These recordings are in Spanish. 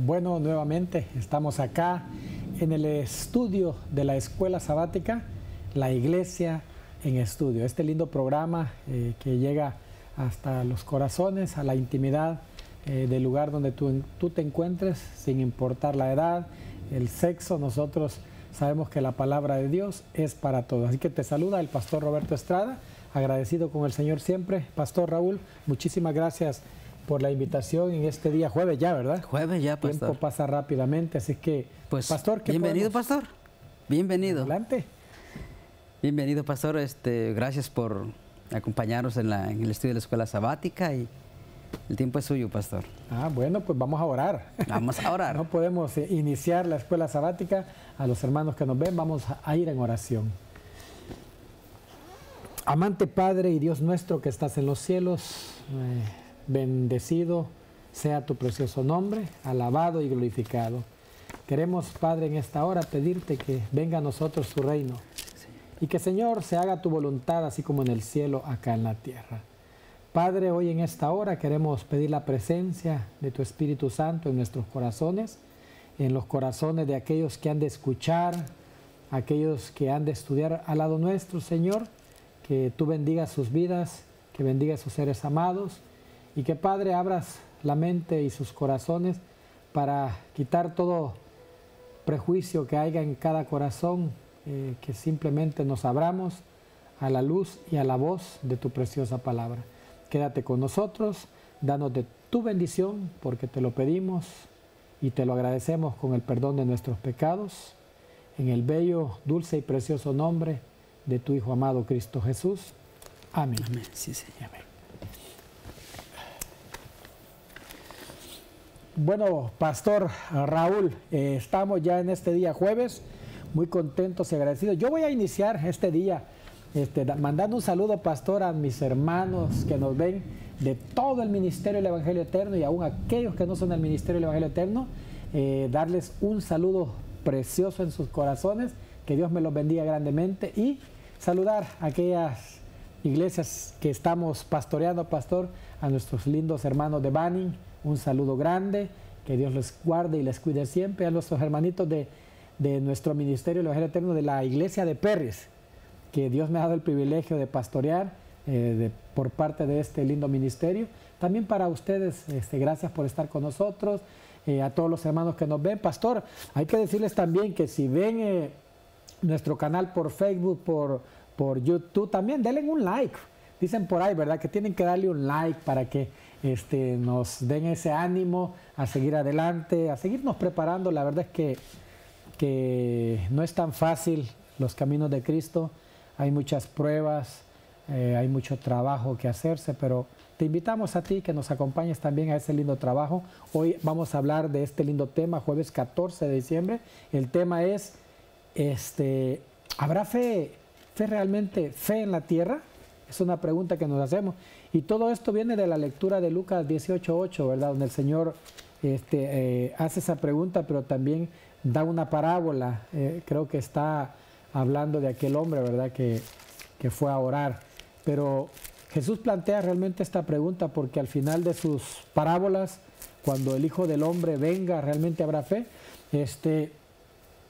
Bueno, nuevamente estamos acá en el estudio de la Escuela Sabática, la Iglesia en Estudio. Este lindo programa que llega hasta los corazones, a la intimidad del lugar donde tú te encuentres, sin importar la edad, el sexo. Nosotros sabemos que la palabra de Dios es para todos. Así que te saluda el pastor Roberto Estrada, agradecido con el Señor siempre. Pastor Raúl, muchísimas gracias por la invitación en este día, jueves ya, ¿verdad? Jueves ya, pastor. El tiempo pasa rápidamente, así que, pues, pastor, ¿qué bienvenido, podemos? pastor. Bienvenido. Adelante. Bienvenido, pastor. Gracias por acompañarnos en el estudio de la Escuela Sabática y el tiempo es suyo, pastor. Bueno, pues vamos a orar. Vamos a orar. No podemos iniciar la Escuela Sabática. A los hermanos que nos ven, vamos a ir en oración. Amante Padre y Dios nuestro que estás en los cielos, bendecido sea tu precioso nombre, alabado y glorificado. Queremos, Padre, en esta hora pedirte que venga a nosotros tu reino y que, Señor, se haga tu voluntad así como en el cielo, acá en la tierra. Padre, hoy en esta hora queremos pedir la presencia de tu Espíritu Santo en nuestros corazones, en los corazones de aquellos que han de escuchar, aquellos que han de estudiar al lado nuestro, Señor, que tú bendigas sus vidas, que bendigas sus seres amados y que, Padre, abras la mente y sus corazones para quitar todo prejuicio que haya en cada corazón, que simplemente nos abramos a la luz y a la voz de tu preciosa palabra. Quédate con nosotros, danos de tu bendición, porque te lo pedimos y te lo agradecemos con el perdón de nuestros pecados, en el bello, dulce y precioso nombre de tu Hijo amado Cristo Jesús. Amén. Amén. Sí, Señor. Amén. Bueno, Pastor Raúl, estamos ya en este día jueves, muy contentos y agradecidos. Yo voy a iniciar este día mandando un saludo, pastor, a mis hermanos que nos ven de todo el Ministerio del Evangelio Eterno y aún aquellos que no son del Ministerio del Evangelio Eterno, darles un saludo precioso en sus corazones, que Dios me los bendiga grandemente, y saludar a aquellas iglesias que estamos pastoreando, pastor, a nuestros lindos hermanos de Banning, un saludo grande, que Dios les guarde y les cuide siempre, a nuestros hermanitos de nuestro Ministerio del Evangelio Eterno de la iglesia de Perris, que Dios me ha dado el privilegio de pastorear por parte de este lindo ministerio. También para ustedes, gracias por estar con nosotros, a todos los hermanos que nos ven. Pastor, hay que decirles también que si ven nuestro canal por Facebook, por YouTube, también denle un like. Dicen por ahí, ¿verdad?, que tienen que darle un like para que nos den ese ánimo a seguir adelante, a seguirnos preparando. La verdad es que no es tan fácil los caminos de Cristo. Hay muchas pruebas, hay mucho trabajo que hacerse, pero te invitamos a ti que nos acompañes también a ese lindo trabajo. Hoy vamos a hablar de este lindo tema, jueves 14 de diciembre. El tema es, ¿habrá fe realmente, fe en la tierra? Es una pregunta que nos hacemos. Y todo esto viene de la lectura de Lucas 18:8, ¿verdad? Donde el Señor hace esa pregunta, pero también da una parábola. Creo que está hablando de aquel hombre, ¿verdad?, que fue a orar. Pero Jesús plantea realmente esta pregunta porque al final de sus parábolas, cuando el Hijo del Hombre venga, ¿realmente habrá fe?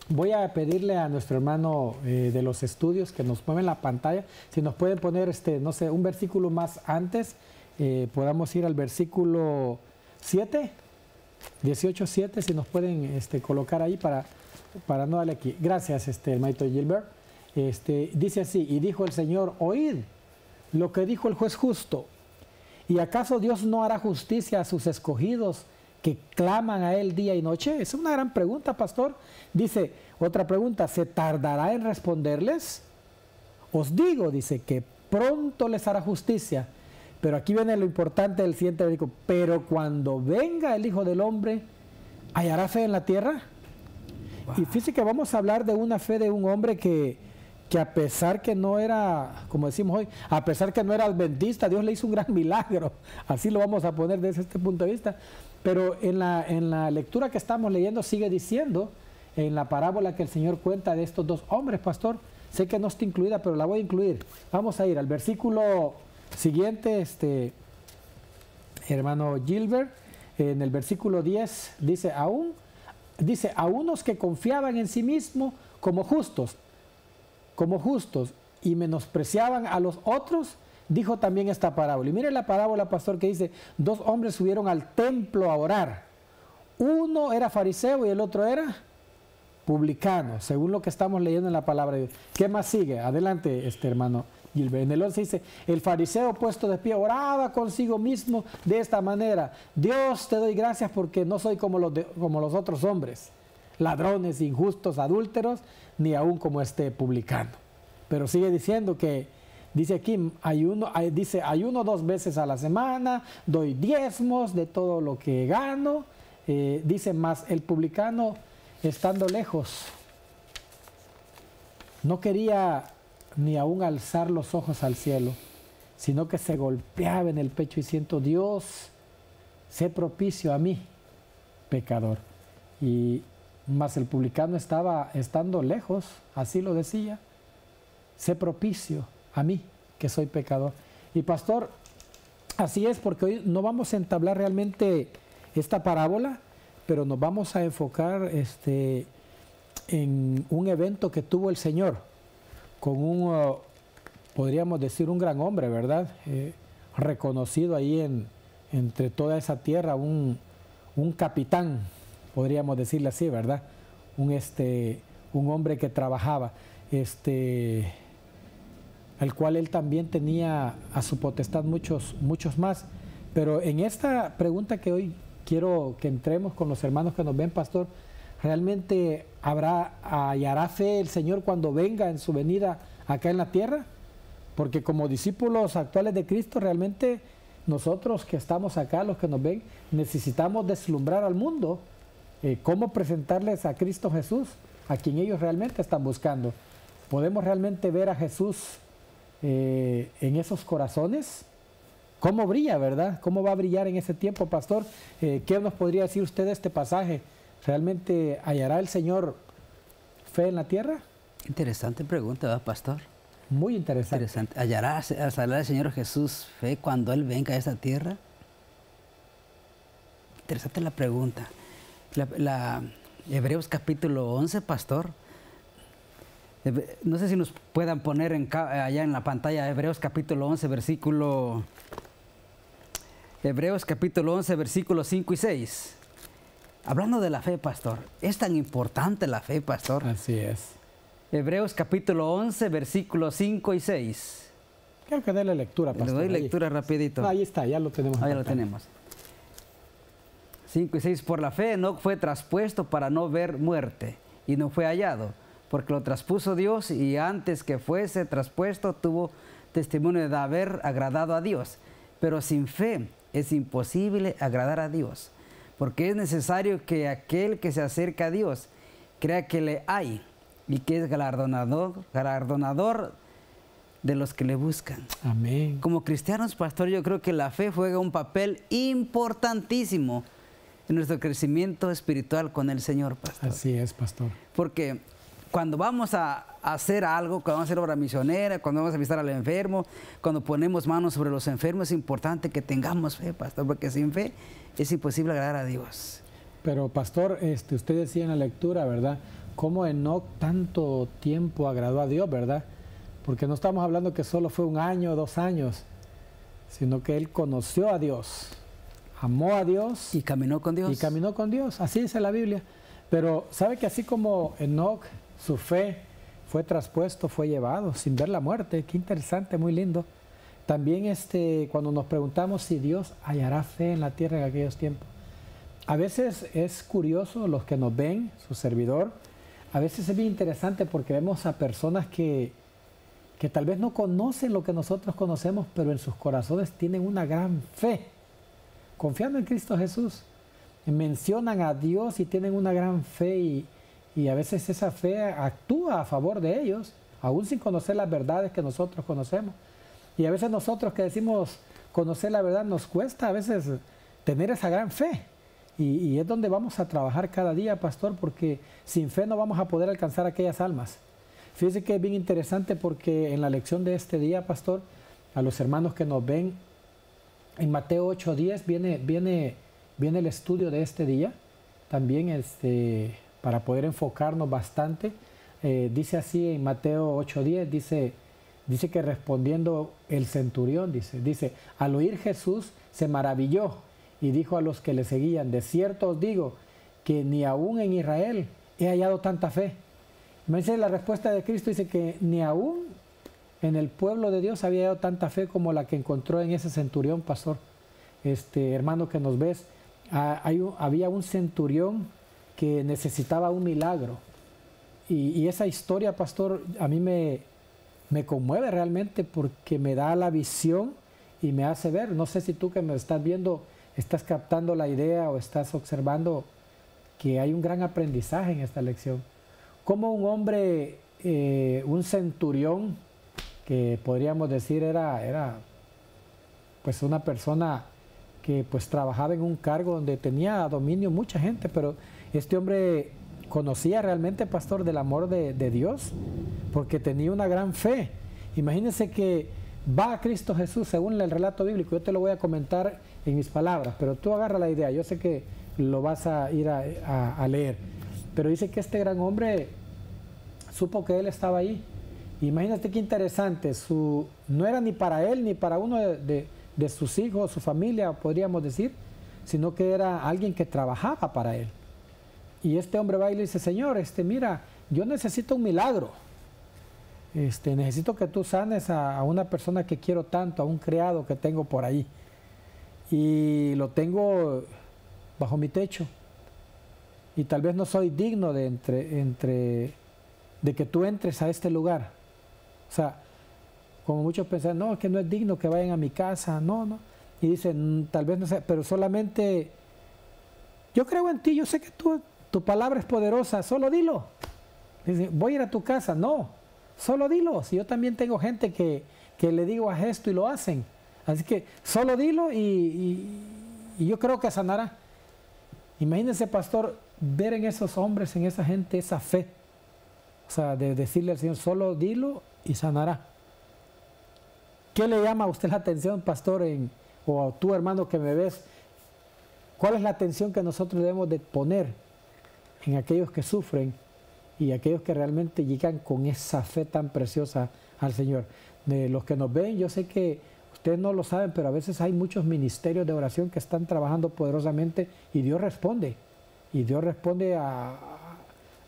Voy a pedirle a nuestro hermano de los estudios que nos mueven la pantalla, si nos pueden poner, no sé, un versículo más antes, podamos ir al versículo 7, 18:7, si nos pueden colocar ahí para no darle aquí. Gracias, hermanito Gilbert. Dice así: y dijo el Señor, oíd lo que dijo el juez justo. ¿Y acaso Dios no hará justicia a sus escogidos que claman a Él día y noche? Es una gran pregunta, pastor. Dice, otra pregunta, ¿se tardará en responderles? Os digo, dice, que pronto les hará justicia. Pero aquí viene lo importante del siguiente versículo. Pero cuando venga el Hijo del Hombre, ¿hallará fe en la tierra? Wow. Y fíjese que vamos a hablar de una fe de un hombre que a pesar que no era, como decimos hoy, a pesar que no era adventista, Dios le hizo un gran milagro. Así lo vamos a poner desde este punto de vista. Pero en la lectura que estamos leyendo sigue diciendo, en la parábola que el Señor cuenta de estos dos hombres, pastor, sé que no está incluida, pero la voy a incluir. Vamos a ir al versículo siguiente, hermano Gilbert. en el versículo 10, dice, a unos que confiaban en sí mismos como justos, y menospreciaban a los otros, dijo también esta parábola. Y mire la parábola, pastor, que dice, 2 hombres subieron al templo a orar. Uno era fariseo y el otro era publicano, según lo que estamos leyendo en la palabra de Dios. ¿Qué más sigue? Adelante, hermano Gilbert. En el 11 dice, el fariseo puesto de pie oraba consigo mismo de esta manera: Dios, te doy gracias porque no soy como los otros hombres, ladrones, injustos, adúlteros, ni aún como este publicano. Pero sigue diciendo que, dice aquí, ayuno 2 veces a la semana, doy diezmos de todo lo que gano. Dice más, el publicano, estando lejos, no quería ni aún alzar los ojos al cielo, sino que se golpeaba en el pecho diciendo: Dios, sé propicio a mí, pecador. Y más el publicano estaba estando lejos, así lo decía: sé propicio a mí, que soy pecador. Y pastor, así es, porque hoy no vamos a entablar realmente esta parábola, pero nos vamos a enfocar en un evento que tuvo el Señor con podríamos decir, un gran hombre, ¿verdad? Reconocido ahí entre toda esa tierra, un capitán, podríamos decirle así, ¿verdad? Un hombre que trabajaba, al cual él también tenía a su potestad muchos más. Pero en esta pregunta que hoy quiero que entremos con los hermanos que nos ven, pastor, ¿realmente hallará fe el Señor cuando venga en su venida acá en la tierra? Porque como discípulos actuales de Cristo, realmente nosotros que estamos acá, los que nos ven, necesitamos deslumbrar al mundo cómo presentarles a Cristo Jesús, a quien ellos realmente están buscando. ¿Podemos realmente ver a Jesús en esos corazones? ¿Cómo brilla, verdad? ¿Cómo va a brillar en ese tiempo, pastor? ¿Qué nos podría decir usted de este pasaje? ¿Realmente hallará el Señor fe en la tierra? Interesante pregunta, ¿verdad, pastor? Muy interesante. ¿Hallará el Señor Jesús fe cuando Él venga a esta tierra? Interesante la pregunta. Hebreos capítulo 11, pastor. No sé si nos puedan poner allá en la pantalla Hebreos capítulo 11, Hebreos capítulo 11, versículos 5 y 6. Hablando de la fe, pastor. ¿Es tan importante la fe, pastor? Así es. Hebreos capítulo 11, versículos 5 y 6. Quiero que dé la lectura, pastor. Le doy lectura rapidito. Ahí está, ya lo tenemos. Ahí lo tenemos. 5 y 6. Por la fe Enoc fue traspuesto para no ver muerte, y no fue hallado, porque lo traspuso Dios, y antes que fuese traspuesto tuvo testimonio de haber agradado a Dios. Pero sin fe es imposible agradar a Dios, porque es necesario que aquel que se acerca a Dios crea que le hay y que es galardonador de los que le buscan. Amén. Como cristianos, pastor, yo creo que la fe juega un papel importantísimo en nuestro crecimiento espiritual con el Señor, pastor. Así es, pastor. Porque cuando vamos a hacer algo, cuando vamos a hacer obra misionera, cuando vamos a visitar al enfermo, cuando ponemos manos sobre los enfermos, es importante que tengamos fe, pastor, porque sin fe es imposible agradar a Dios. Pero, pastor, usted decía en la lectura, ¿verdad?, cómo Enoc tanto tiempo agradó a Dios, ¿verdad? Porque no estamos hablando que solo fue 1 año o 2 años, sino que él conoció a Dios, amó a Dios. Y caminó con Dios. Y caminó con Dios, así dice la Biblia. Pero, ¿sabe que así como Enoc, su fe fue traspuesto, fue llevado sin ver la muerte? Qué interesante, muy lindo. También cuando nos preguntamos si Dios hallará fe en la tierra en aquellos tiempos, a veces es curioso, los que nos ven, su servidor, a veces es bien interesante porque vemos a personas que tal vez no conocen lo que nosotros conocemos, pero en sus corazones tienen una gran fe, confiando en Cristo Jesús. Mencionan a Dios y tienen una gran fe, y a veces esa fe actúa a favor de ellos, aún sin conocer las verdades que nosotros conocemos. Y a veces nosotros que decimos conocer la verdad nos cuesta a veces tener esa gran fe. Y es donde vamos a trabajar cada día, pastor, porque sin fe no vamos a poder alcanzar aquellas almas. Fíjese que es bien interesante porque en la lección de este día, pastor, a los hermanos que nos ven, en Mateo 8:10 viene viene el estudio de este día, también para poder enfocarnos bastante. Dice así en Mateo 8:10, dice que respondiendo el centurión, dice, al oír Jesús se maravilló y dijo a los que le seguían, de cierto os digo que ni aún en Israel he hallado tanta fe. Me dice la respuesta de Cristo, dice que ni aún en el pueblo de Dios había hallado tanta fe como la que encontró en ese centurión, pastor. Hermano que nos ves, había un centurión que necesitaba un milagro. Y esa historia, pastor, a mí me conmueve realmente porque me da la visión y me hace ver. No sé si tú que me estás viendo, estás captando la idea o estás observando que hay un gran aprendizaje en esta lección. Como un hombre, un centurión, que podríamos decir era pues una persona que pues trabajaba en un cargo donde tenía dominio mucha gente, pero este hombre conocía realmente, pastor, del amor de Dios, porque tenía una gran fe. Imagínense que va a Cristo Jesús, según el relato bíblico. Yo te lo voy a comentar en mis palabras, pero tú agarra la idea. Yo sé que lo vas a ir a leer. Pero dice que este gran hombre supo que él estaba ahí. Imagínate qué interesante. No era ni para él ni para uno de sus hijos, su familia, podríamos decir, sino que era alguien que trabajaba para él. Y este hombre va y le dice, Señor, mira, yo necesito un milagro. Necesito que tú sanes a una persona que quiero tanto, a un criado que tengo por ahí. Y lo tengo bajo mi techo. Y tal vez no soy digno de que tú entres a este lugar. O sea, como muchos piensan, no, que no es digno que vayan a mi casa, no. Y dicen, tal vez no sé, pero solamente, yo creo en ti, yo sé que tu palabra es poderosa, solo dilo. Dice, voy a ir a tu casa, no, solo dilo. Si yo también tengo gente que le digo a esto y lo hacen. Así que solo dilo y yo creo que sanará. Imagínense, pastor, ver en esos hombres, en esa gente, esa fe. O sea, de decirle al Señor, solo dilo y sanará. ¿Qué le llama a usted la atención, pastor, o a tú, hermano, que me ves? ¿Cuál es la atención que nosotros debemos de poner en aquellos que sufren y aquellos que realmente llegan con esa fe tan preciosa al Señor? De los que nos ven, yo sé que ustedes no lo saben, pero a veces hay muchos ministerios de oración que están trabajando poderosamente y Dios responde. Y Dios responde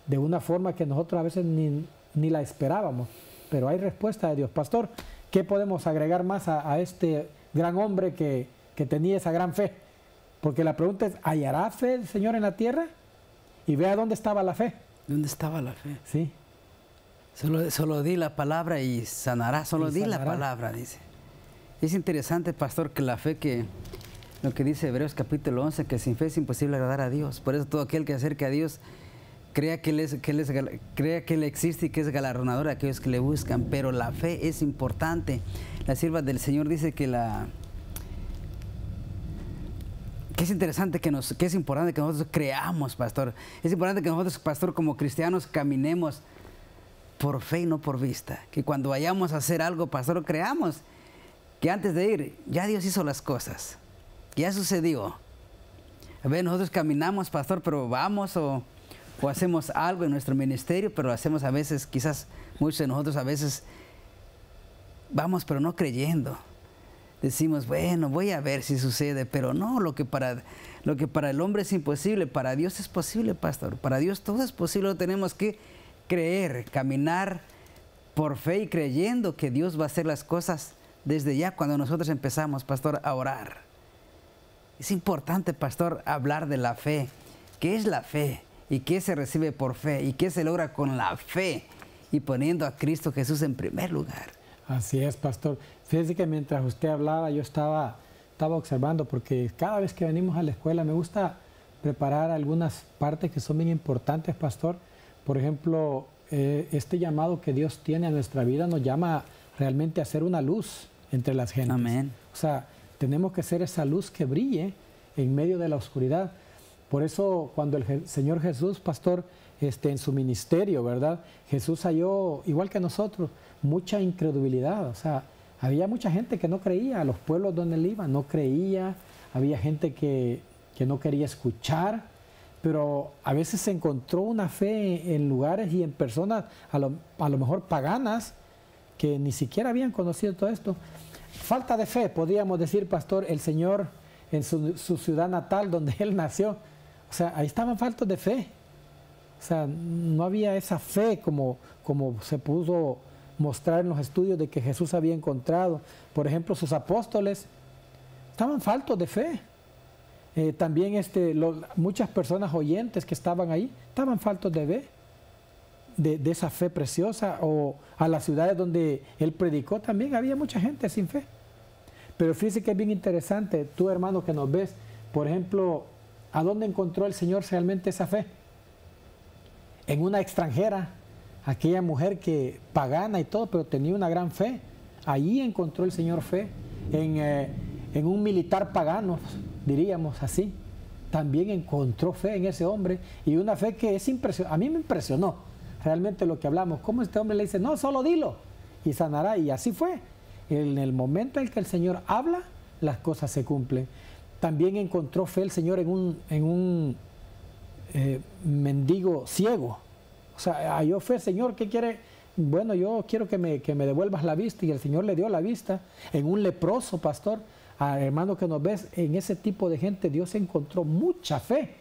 de una forma que nosotros a veces ni la esperábamos, pero hay respuesta de Dios. Pastor, ¿qué podemos agregar más a este gran hombre que tenía esa gran fe? Porque la pregunta es, ¿hallará fe el Señor en la tierra? Y vea dónde estaba la fe. ¿Dónde estaba la fe? Sí. Solo di la palabra y sanará. Solo di la palabra, dice. Es interesante, pastor, que la fe lo que dice Hebreos capítulo 11, que sin fe es imposible agradar a Dios. Por eso todo aquel que se acerque a Dios crea que Él existe y que es galardonador de aquellos que le buscan. Pero la fe es importante. La sierva del Señor dice que es interesante, que es importante que nosotros creamos, pastor. Es importante que nosotros, pastor, como cristianos, caminemos por fe y no por vista. Que cuando vayamos a hacer algo, pastor, creamos que antes de ir, ya Dios hizo las cosas. Ya sucedió. A ver, nosotros caminamos, pastor, pero vamos o hacemos algo en nuestro ministerio, pero lo hacemos a veces, quizás muchos de nosotros a veces vamos, pero no creyendo. Decimos, bueno, voy a ver si sucede, pero no, lo que para el hombre es imposible, para Dios es posible, pastor. Para Dios todo es posible, tenemos que creer, caminar por fe y creyendo que Dios va a hacer las cosas desde ya cuando nosotros empezamos, pastor, a orar. Es importante, pastor, hablar de la fe. ¿Qué es la fe? ¿Y qué se recibe por fe? ¿Y qué se logra con la fe? Y poniendo a Cristo Jesús en primer lugar. Así es, pastor. Fíjese que mientras usted hablaba, yo estaba observando, porque cada vez que venimos a la escuela me gusta preparar algunas partes que son bien importantes, pastor. Por ejemplo, este llamado que Dios tiene a nuestra vida nos llama realmente a ser una luz entre las gentes. Amén. O sea, tenemos que ser esa luz que brille en medio de la oscuridad. Por eso cuando el Señor Jesús, pastor, en su ministerio, ¿verdad? Jesús halló, igual que nosotros, mucha incredulidad. O sea, había mucha gente que no creía, a los pueblos donde él iba no creía, había gente que que no quería escuchar, pero a veces se encontró una fe en lugares y en personas a lo mejor paganas que ni siquiera habían conocido todo esto. Falta de fe, podríamos decir, pastor, el Señor en su ciudad natal donde Él nació. O sea, ahí estaban faltos de fe. O sea, no había esa fe como se pudo mostrar en los estudios de que Jesús había encontrado. Por ejemplo, sus apóstoles estaban faltos de fe. También muchas personas oyentes que estaban ahí estaban faltos de fe, de esa fe preciosa. O a las ciudades donde Él predicó también había mucha gente sin fe. Pero fíjese que es bien interesante, tú hermano que nos ves, por ejemplo, ¿a dónde encontró el Señor realmente esa fe? En una extranjera, aquella mujer que pagana y todo, pero tenía una gran fe. Ahí encontró el Señor fe. En un militar pagano, diríamos así, también encontró fe en ese hombre, y una fe que es impresionante. A mí me impresionó realmente lo que hablamos, cómo este hombre le dice, no, solo dilo y sanará, y así fue. En el momento en que el Señor habla, las cosas se cumplen. También encontró fe el Señor en un mendigo ciego. O sea, halló fe, Señor, ¿qué quiere? Bueno, yo quiero que me devuelvas la vista, y el Señor le dio la vista. En un leproso, pastor, hermano que nos ves, en ese tipo de gente Dios encontró mucha fe.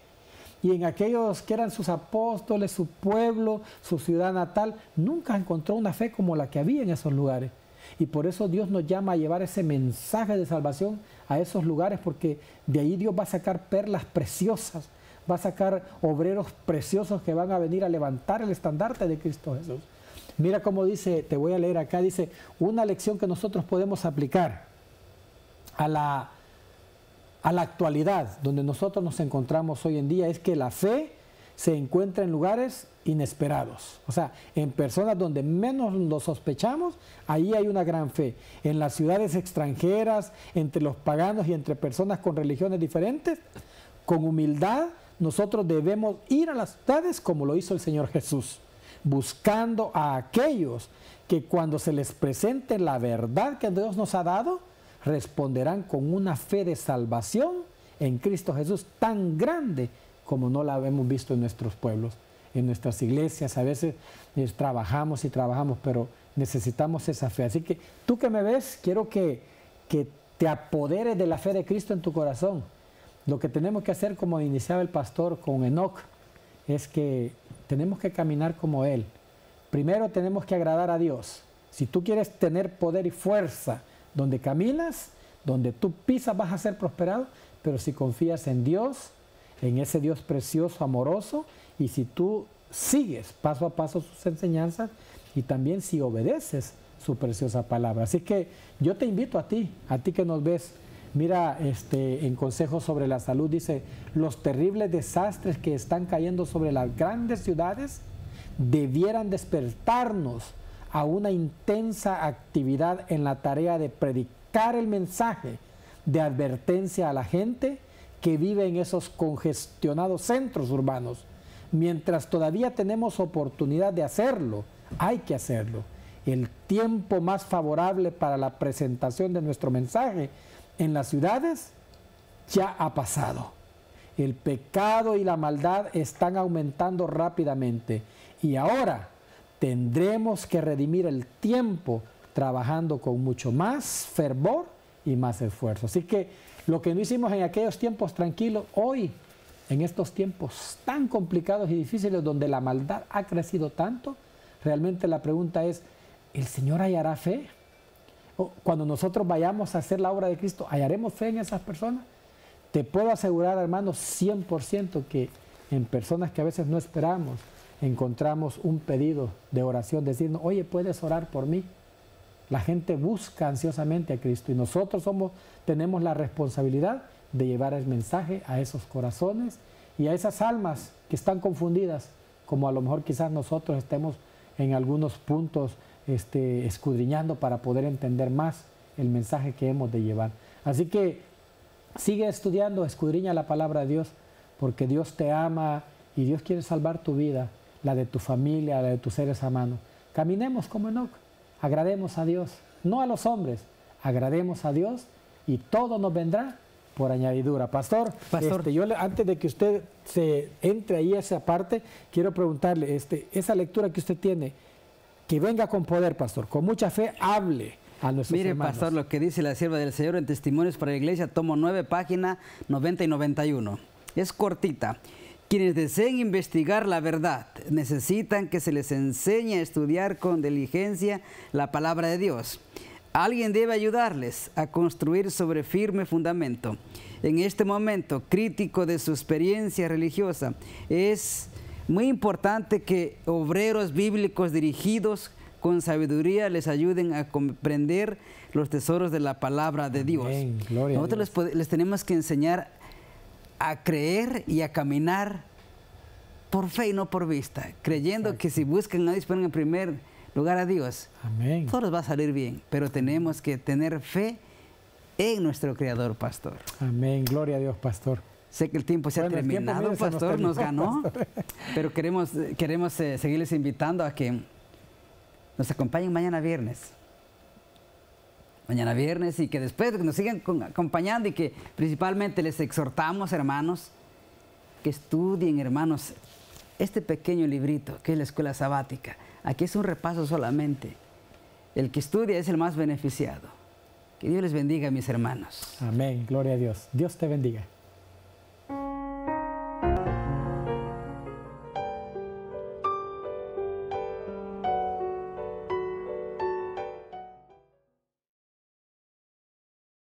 Y en aquellos que eran sus apóstoles, su pueblo, su ciudad natal, nunca encontró una fe como la que había en esos lugares. Y por eso Dios nos llama a llevar ese mensaje de salvación a esos lugares, porque de ahí Dios va a sacar perlas preciosas, va a sacar obreros preciosos que van a venir a levantar el estandarte de Cristo Jesús. Mira cómo dice, te voy a leer acá, dice, una lección que nosotros podemos aplicar a la actualidad donde nosotros nos encontramos hoy en día, es que la fe se encuentra en lugares inesperados. O sea, en personas donde menos lo sospechamos, ahí hay una gran fe. En las ciudades extranjeras, entre los paganos y entre personas con religiones diferentes, con humildad, nosotros debemos ir a las ciudades como lo hizo el Señor Jesús, buscando a aquellos que cuando se les presente la verdad que Dios nos ha dado, responderán con una fe de salvación en Cristo Jesús tan grande como no la hemos visto en nuestros pueblos, en nuestras iglesias. A veces trabajamos y trabajamos, pero necesitamos esa fe. Así que tú que me ves, quiero que te apoderes de la fe de Cristo en tu corazón. Lo que tenemos que hacer, como iniciaba el pastor con Enoc, es que tenemos que caminar como Él. Primero tenemos que agradar a Dios. Si tú quieres tener poder y fuerza, donde caminas, donde tú pisas, vas a ser prosperado. Pero si confías en Dios, en ese Dios precioso, amoroso, y si tú sigues paso a paso sus enseñanzas, y también si obedeces su preciosa palabra. Así que yo te invito a ti que nos ves. Mira, en Consejos sobre la Salud dice, los terribles desastres que están cayendo sobre las grandes ciudades debieran despertarnos a una intensa actividad en la tarea de predicar el mensaje de advertencia a la gente que vive en esos congestionados centros urbanos. Mientras todavía tenemos oportunidad de hacerlo, hay que hacerlo. El tiempo más favorable para la presentación de nuestro mensaje en las ciudades ya ha pasado. El pecado y la maldad están aumentando rápidamente, y ahora tendremos que redimir el tiempo trabajando con mucho más fervor y más esfuerzo. Así que lo que no hicimos en aquellos tiempos tranquilos, hoy, en estos tiempos tan complicados y difíciles donde la maldad ha crecido tanto, realmente la pregunta es, ¿el Señor hallará fe? Cuando nosotros vayamos a hacer la obra de Cristo, ¿hallaremos fe en esas personas? Te puedo asegurar, hermanos, 100% que en personas que a veces no esperamos, encontramos un pedido de oración, decirnos, oye, ¿puedes orar por mí? La gente busca ansiosamente a Cristo, y nosotros tenemos la responsabilidad de llevar el mensaje a esos corazones y a esas almas que están confundidas, como a lo mejor quizás nosotros estemos en algunos puntos escudriñando para poder entender más el mensaje que hemos de llevar. Así que sigue estudiando, escudriña la palabra de Dios, porque Dios te ama y Dios quiere salvar tu vida, la de tu familia, la de tus seres amados. Caminemos como Enoc, agrademos a Dios, no a los hombres, agrademos a Dios, y todo nos vendrá por añadidura. Pastor, antes de que usted se entre ahí a esa parte, quiero preguntarle, esa lectura que usted tiene, que venga con poder, pastor, con mucha fe, hable a nuestros hermanos. Pastor, lo que dice la sierva del Señor en Testimonios para la Iglesia, tomo 9, página 90 y 91. Es cortita. Quienes deseen investigar la verdad necesitan que se les enseñe a estudiar con diligencia la palabra de Dios. Alguien debe ayudarles a construir sobre firme fundamento. En este momento crítico de su experiencia religiosa, es muy importante que obreros bíblicos dirigidos con sabiduría les ayuden a comprender los tesoros de la palabra de Dios. Amén. Gloria a Dios. Les tenemos que enseñar a creer y a caminar por fe y no por vista, creyendo Exacto. que si buscan a Dios, ponen en primer lugar a Dios, Amén. todo les va a salir bien, pero tenemos que tener fe en nuestro Creador, pastor. Amén, gloria a Dios, pastor. Sé que el tiempo se ha terminado, pastor, nos ganó, pastor. Pero queremos seguirles invitando a que nos acompañen mañana viernes. Mañana viernes, y que después nos sigan acompañando, y que principalmente les exhortamos, hermanos, que estudien, hermanos, este pequeño librito que es la escuela sabática. Aquí es un repaso solamente. El que estudia es el más beneficiado. Que Dios les bendiga, mis hermanos. Amén, gloria a Dios. Dios te bendiga.